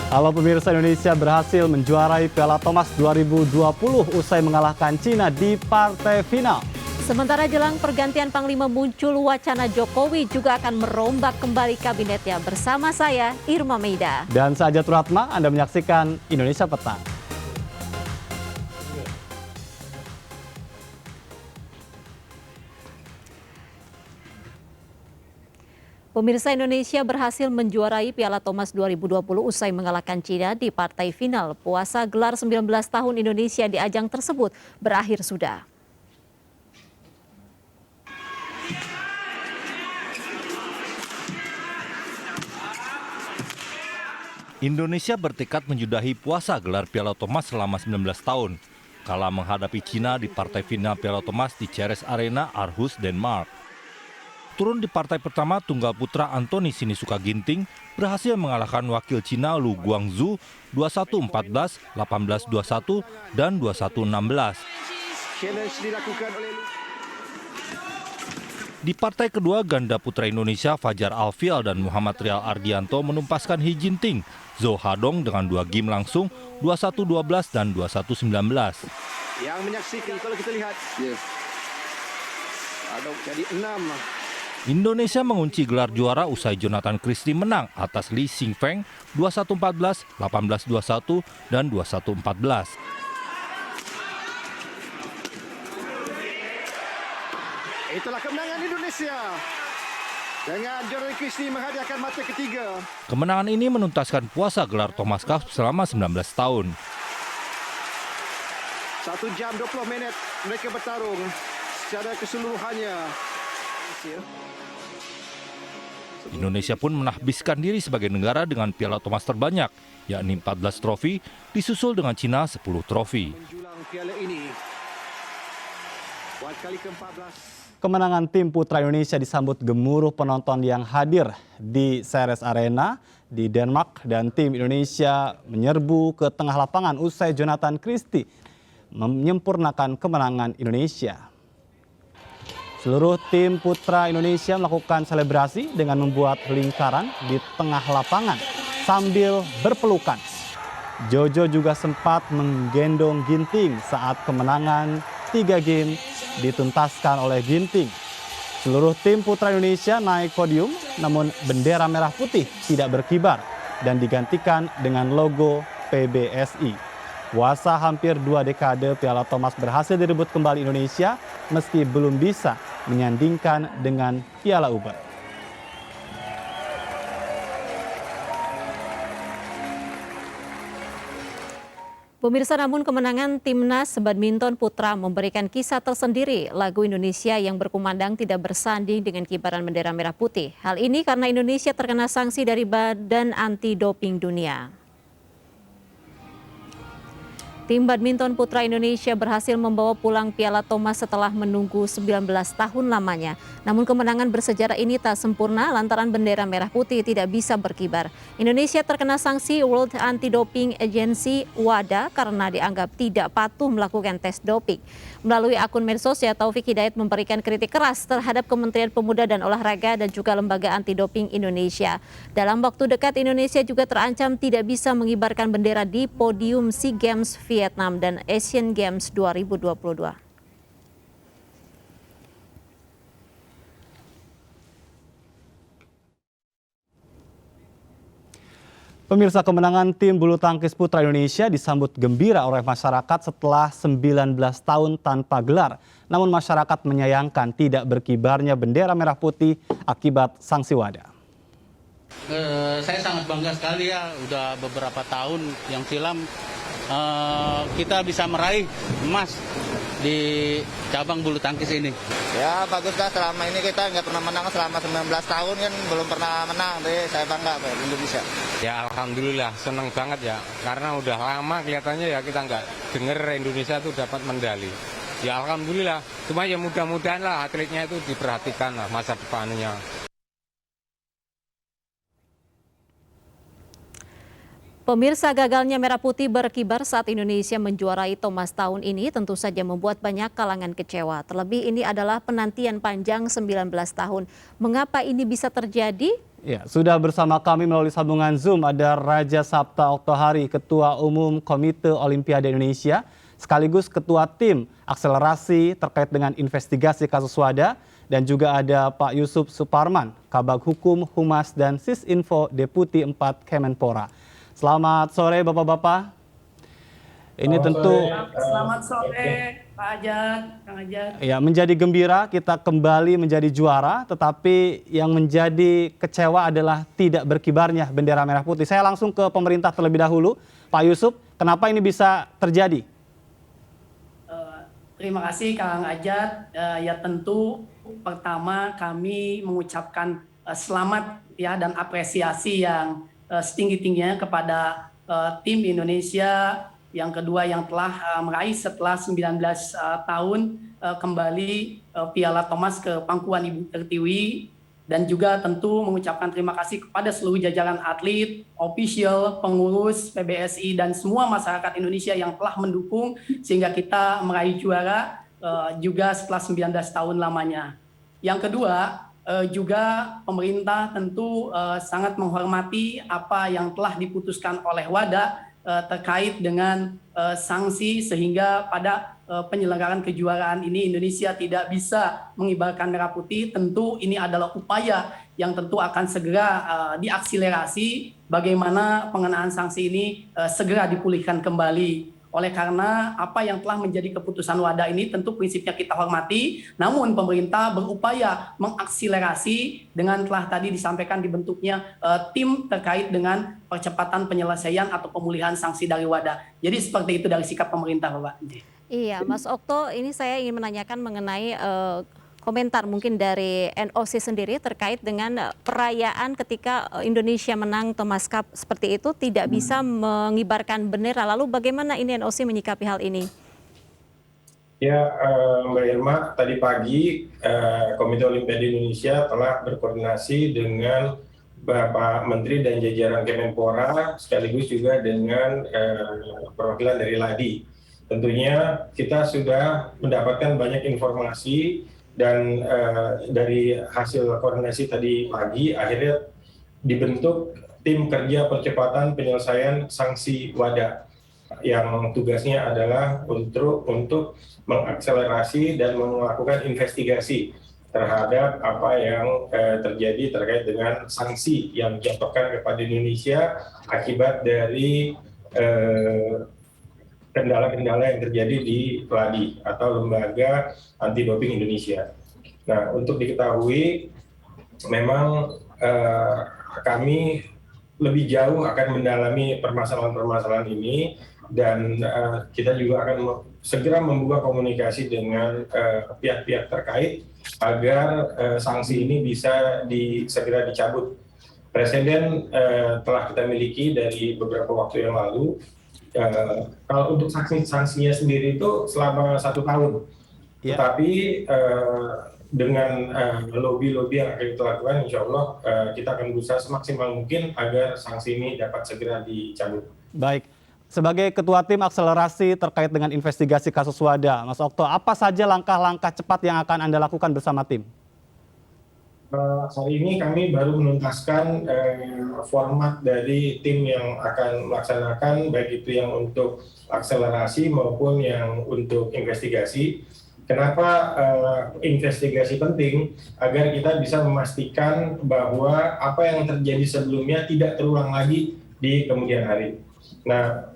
Halo pemirsa, Indonesia berhasil menjuarai Piala Thomas 2020 usai mengalahkan Cina di partai final. Sementara jelang pergantian Panglima muncul wacana Jokowi juga akan merombak kembali kabinetnya. Bersama saya, Irma Meida. Dan saya Ajatul Atma, Anda menyaksikan Indonesia Petang. Pemirsa, Indonesia berhasil menjuarai Piala Thomas 2020 usai mengalahkan Cina di partai final. Puasa gelar 19 tahun Indonesia di ajang tersebut berakhir sudah. Indonesia bertekad menyudahi puasa gelar Piala Thomas selama 19 tahun. Kala menghadapi Cina di partai final Piala Thomas di Ceres Arena, Aarhus, Denmark. Turun di partai pertama, tunggal putra Anthony Sinisuka Ginting berhasil mengalahkan wakil Cina Lu Guangzhou 21-14, 18-21, dan 21-16. Di partai kedua, ganda putra Indonesia Fajar Alfial dan Muhammad Rial Ardianto menumpaskan He Jinting, Zhou Hadong dengan 2 game langsung 21-12 dan 21-19. Yang menyaksikan kalau kita lihat, Hadong jadi 6. Indonesia mengunci gelar juara usai Jonathan Christie menang atas Lee Xing Feng 21-14, 18-21, dan 21-14. Itulah kemenangan Indonesia dengan Jonathan Christie menghadiahkan mata ketiga. Kemenangan ini menuntaskan puasa gelar Thomas Cup selama 19 tahun. 1 jam 20 minit mereka bertarung secara keseluruhannya. Indonesia pun menahbiskan diri sebagai negara dengan Piala Thomas terbanyak, yakni 14 trofi, disusul dengan Cina 10 trofi. Menjulang piala ini buat kali ke-14. Kemenangan tim putra Indonesia disambut gemuruh penonton yang hadir di Ceres Arena di Denmark, dan tim Indonesia menyerbu ke tengah lapangan usai Jonathan Christie menyempurnakan kemenangan Indonesia. Seluruh tim putra Indonesia melakukan selebrasi dengan membuat lingkaran di tengah lapangan sambil berpelukan. Jojo juga sempat menggendong Ginting saat kemenangan 3 game dituntaskan oleh Ginting. Seluruh tim putra Indonesia naik podium, namun bendera merah putih tidak berkibar dan digantikan dengan logo PBSI. Puasa hampir 2 dekade, Piala Thomas berhasil direbut kembali Indonesia meski belum bisa menyandingkan dengan Piala Uber. Pemirsa, namun kemenangan timnas badminton putra memberikan kisah tersendiri. Lagu Indonesia yang berkumandang tidak bersanding dengan kibaran bendera merah putih. Hal ini karena Indonesia terkena sanksi dari Badan Anti Doping Dunia. Tim badminton putra Indonesia berhasil membawa pulang Piala Thomas setelah menunggu 19 tahun lamanya. Namun kemenangan bersejarah ini tak sempurna lantaran bendera merah putih tidak bisa berkibar. Indonesia terkena sanksi World Anti-Doping Agency (WADA) karena dianggap tidak patuh melakukan tes doping. Melalui akun medsosnya, Taufik Hidayat memberikan kritik keras terhadap Kementerian Pemuda dan Olahraga dan juga Lembaga Anti-Doping Indonesia. Dalam waktu dekat, Indonesia juga terancam tidak bisa mengibarkan bendera di podium SEA Games Vietnam dan Asian Games 2022. Pemirsa, kemenangan tim bulu tangkis putra Indonesia disambut gembira oleh masyarakat setelah 19 tahun tanpa gelar. Namun masyarakat menyayangkan tidak berkibarnya bendera merah putih akibat sanksi WADA. Saya sangat bangga sekali ya, udah beberapa tahun yang silam kita bisa meraih emas di cabang bulu tangkis ini. Ya bagus lah, selama ini kita nggak pernah menang, selama 19 tahun kan belum pernah menang, jadi saya bangga Pak Indonesia. Ya alhamdulillah, seneng banget ya, karena udah lama kelihatannya ya kita nggak denger Indonesia tuh dapat medali. Ya alhamdulillah, cuma ya mudah-mudahan lah atletnya itu diperhatikan lah masa depannya. Pemirsa, gagalnya merah putih berkibar saat Indonesia menjuarai Thomas tahun ini tentu saja membuat banyak kalangan kecewa. Terlebih ini adalah penantian panjang 19 tahun. Mengapa ini bisa terjadi? Ya, sudah bersama kami melalui sambungan Zoom ada Raja Sapta Oktohari, Ketua Umum Komite Olimpiade Indonesia, sekaligus Ketua Tim Akselerasi terkait dengan investigasi kasus WADA, dan juga ada Pak Yusuf Suparman, Kabag Hukum, Humas, dan Sisinfo Deputi 4 Kemenpora. Selamat sore Bapak-Bapak. Ini Selamat sore Pak Ajat, Kang Ajat. Ya, menjadi gembira kita kembali menjadi juara, tetapi yang menjadi kecewa adalah tidak berkibarnya bendera merah putih. Saya langsung ke pemerintah terlebih dahulu. Pak Yusuf, kenapa ini bisa terjadi? Terima kasih Kang Ajat. Ya tentu pertama kami mengucapkan selamat ya dan apresiasi yang setinggi-tingginya kepada tim Indonesia. Yang kedua yang telah meraih setelah 19 tahun kembali Piala Thomas ke pangkuan Ibu Pertiwi, dan juga tentu mengucapkan terima kasih kepada seluruh jajaran atlet, official, pengurus PBSI, dan semua masyarakat Indonesia yang telah mendukung sehingga kita meraih juara juga setelah 19 tahun lamanya. Yang kedua, juga pemerintah tentu sangat menghormati apa yang telah diputuskan oleh WADA terkait dengan sanksi sehingga pada penyelenggaraan kejuaraan ini Indonesia tidak bisa mengibarkan merah putih. Tentu ini adalah upaya yang tentu akan segera diakselerasi bagaimana pengenaan sanksi ini segera dipulihkan kembali. Oleh karena apa yang telah menjadi keputusan WADA ini tentu prinsipnya kita hormati, namun pemerintah berupaya mengakselerasi dengan telah tadi disampaikan dibentuknya tim terkait dengan percepatan penyelesaian atau pemulihan sanksi dari WADA. Jadi seperti itu dari sikap pemerintah, Bapak. Iya, Mas Okto, ini saya ingin menanyakan mengenai komentar mungkin dari NOC sendiri terkait dengan perayaan ketika Indonesia menang Thomas Cup seperti itu tidak bisa mengibarkan bendera. Lalu bagaimana ini NOC menyikapi hal ini? Ya, Mbak Irma, tadi pagi Komite Olimpiade Indonesia telah berkoordinasi dengan Bapak Menteri dan jajaran Kemenpora sekaligus juga dengan perwakilan dari LADI. Tentunya kita sudah mendapatkan banyak informasi. Dan dari hasil koordinasi tadi pagi, akhirnya dibentuk tim kerja percepatan penyelesaian sanksi WADA yang tugasnya adalah untuk mengakselerasi dan melakukan investigasi terhadap apa yang terjadi terkait dengan sanksi yang dijatuhkan kepada Indonesia akibat dari kendala-kendala yang terjadi di LADI atau Lembaga Anti Doping Indonesia. Nah, untuk diketahui, memang kami lebih jauh akan mendalami permasalahan-permasalahan ini, dan kita juga akan segera membuka komunikasi dengan pihak-pihak terkait agar sanksi ini bisa segera dicabut. Presiden telah kita miliki dari beberapa waktu yang lalu. Kalau untuk sanksinya sendiri itu selama 1 tahun, tetapi dengan lobby yang akan kita lakukan, insya Allah kita akan berusaha semaksimal mungkin agar sanksi ini dapat segera dicabut. Baik, sebagai Ketua Tim Akselerasi terkait dengan investigasi kasus WADA, Mas Okto, apa saja langkah-langkah cepat yang akan Anda lakukan bersama tim? Hari ini kami baru menuntaskan format dari tim yang akan melaksanakan, baik itu yang untuk akselerasi maupun yang untuk investigasi. Kenapa investigasi penting? Agar kita bisa memastikan bahwa apa yang terjadi sebelumnya tidak terulang lagi di kemudian hari. Nah,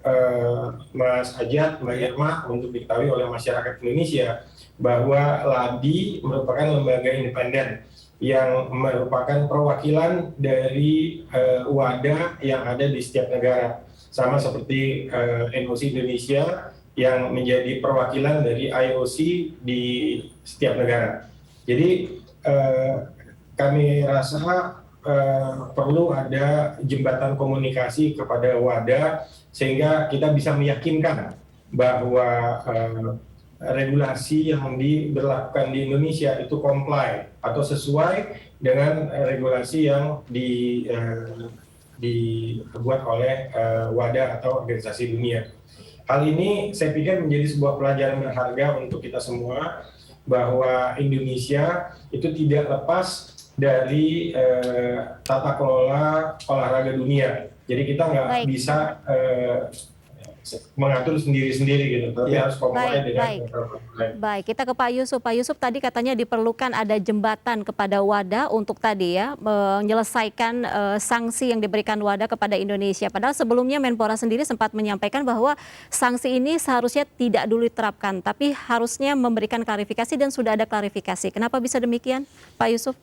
Mas Ajat, Mbak Irma, untuk diketahui oleh masyarakat Indonesia bahwa LADI merupakan lembaga independen yang merupakan perwakilan dari WADA yang ada di setiap negara. Sama seperti NOC Indonesia yang menjadi perwakilan dari IOC di setiap negara. Jadi kami rasa perlu ada jembatan komunikasi kepada WADA sehingga kita bisa meyakinkan bahwa regulasi yang diberlakukan di Indonesia itu comply atau sesuai dengan regulasi yang dibuat oleh WADA atau organisasi dunia. Hal ini saya pikir menjadi sebuah pelajaran berharga untuk kita semua bahwa Indonesia itu tidak lepas dari tata kelola olahraga dunia. Jadi kita nggak bisa mengatur sendiri-sendiri gitu, tapi harus comply dengan Baik, kita ke Pak Yusuf. Pak Yusuf, tadi katanya diperlukan ada jembatan kepada WADA untuk tadi ya menyelesaikan sanksi yang diberikan WADA kepada Indonesia. Padahal sebelumnya Menpora sendiri sempat menyampaikan bahwa sanksi ini seharusnya tidak dulu diterapkan, tapi harusnya memberikan klarifikasi dan sudah ada klarifikasi. Kenapa bisa demikian, Pak Yusuf?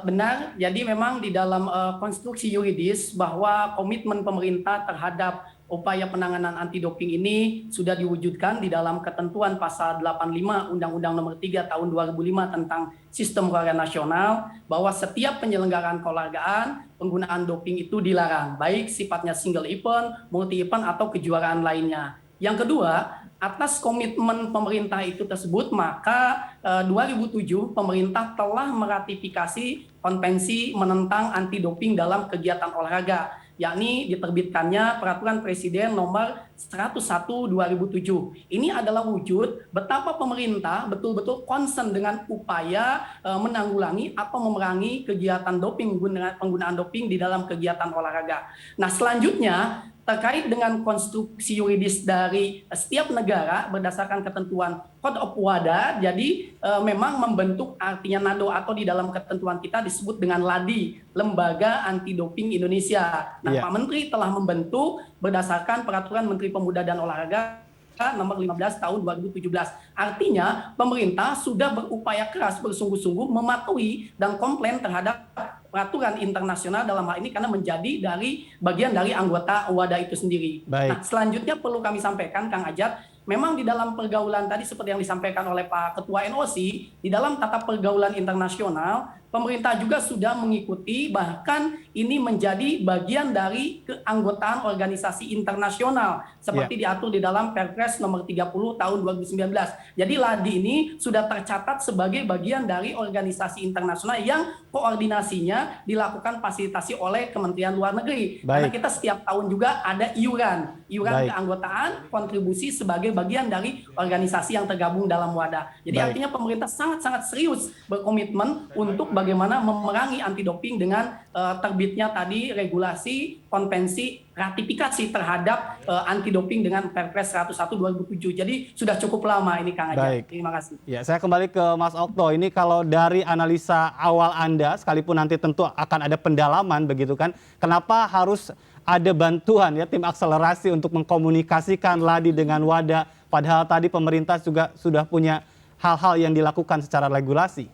Benar, jadi memang di dalam konstruksi yuridis bahwa komitmen pemerintah terhadap upaya penanganan anti doping ini sudah diwujudkan di dalam ketentuan pasal 85 Undang-Undang Nomor 3 Tahun 2005 tentang Sistem Olahraga Nasional, bahwa setiap penyelenggaraan keolahragaan penggunaan doping itu dilarang, baik sifatnya single event, multi event atau kejuaraan lainnya. Yang kedua, atas komitmen pemerintah itu tersebut, maka 2007 pemerintah telah meratifikasi konvensi menentang anti doping dalam kegiatan olahraga, yakni diterbitkannya Peraturan Presiden Nomor 101 2007. Ini adalah wujud betapa pemerintah betul-betul concern dengan upaya menanggulangi atau memerangi kegiatan doping, penggunaan doping di dalam kegiatan olahraga. Nah, selanjutnya terkait dengan konstruksi yuridis dari setiap negara berdasarkan ketentuan Code of WADA, jadi memang membentuk artinya NADO atau di dalam ketentuan kita disebut dengan LADI, Lembaga Anti Doping Indonesia. Nah, Pak Menteri telah membentuk berdasarkan Peraturan Menteri Pemuda dan Olahraga Nomor 15 Tahun 2017. Artinya pemerintah sudah berupaya keras bersungguh-sungguh mematuhi dan komplain terhadap peraturan internasional dalam hal ini karena menjadi dari bagian dari anggota WADA itu sendiri. Nah, selanjutnya perlu kami sampaikan, Kang Ajat, memang di dalam pergaulan tadi seperti yang disampaikan oleh Pak Ketua NOC, di dalam tata pergaulan internasional, pemerintah juga sudah mengikuti, bahkan ini menjadi bagian dari keanggotaan organisasi internasional seperti diatur di dalam Perpres Nomor 30 Tahun 2019. Jadi LADI ini sudah tercatat sebagai bagian dari organisasi internasional yang koordinasinya dilakukan fasilitasi oleh Kementerian Luar Negeri. Karena kita setiap tahun juga ada iuran keanggotaan, kontribusi sebagai bagian dari organisasi yang tergabung dalam WADA. Jadi artinya pemerintah sangat-santi serius berkomitmen untuk bagaimana memerangi anti doping dengan terbitnya tadi regulasi, konvensi, ratifikasi terhadap anti doping dengan Perpres 101 2007. Jadi sudah cukup lama ini, Kang Ajat. Terima kasih. Ya, saya kembali ke Mas Okto. Ini kalau dari analisa awal Anda, sekalipun nanti tentu akan ada pendalaman begitu kan, kenapa harus ada bantuan ya tim akselerasi untuk mengkomunikasikan LADI dengan WADA, padahal tadi pemerintah juga sudah punya hal-hal yang dilakukan secara regulasi?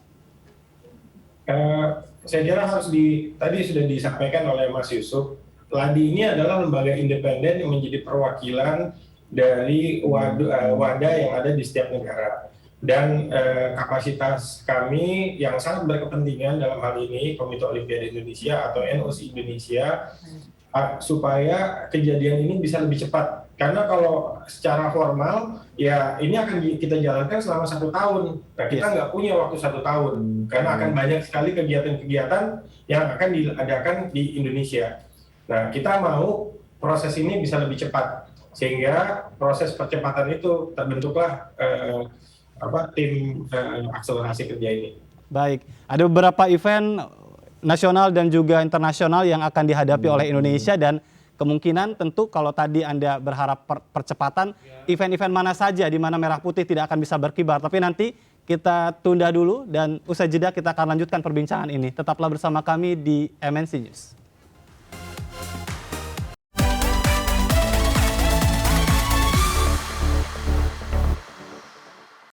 Saya kira tadi sudah disampaikan oleh Mas Yusuf, LADI ini adalah lembaga independen yang menjadi perwakilan dari WADA yang ada di setiap negara. Dan kapasitas kami yang sangat berkepentingan dalam hal ini, Komite Olimpiade Indonesia atau NOC Indonesia, supaya kejadian ini bisa lebih cepat. Karena kalau secara formal, ya ini akan kita jalankan selama 1 tahun. Nah, kita nggak punya waktu 1 tahun, karena akan banyak sekali kegiatan-kegiatan yang akan diadakan di Indonesia. Nah, kita mau proses ini bisa lebih cepat, sehingga proses percepatan itu terbentuklah tim akselerasi kerja ini. Baik, ada beberapa event nasional dan juga internasional yang akan dihadapi oleh Indonesia, dan kemungkinan tentu kalau tadi Anda berharap percepatan, event-event mana saja di mana Merah Putih tidak akan bisa berkibar. Tapi nanti kita tunda dulu dan usai jeda kita akan lanjutkan perbincangan ini. Tetaplah bersama kami di MNC News.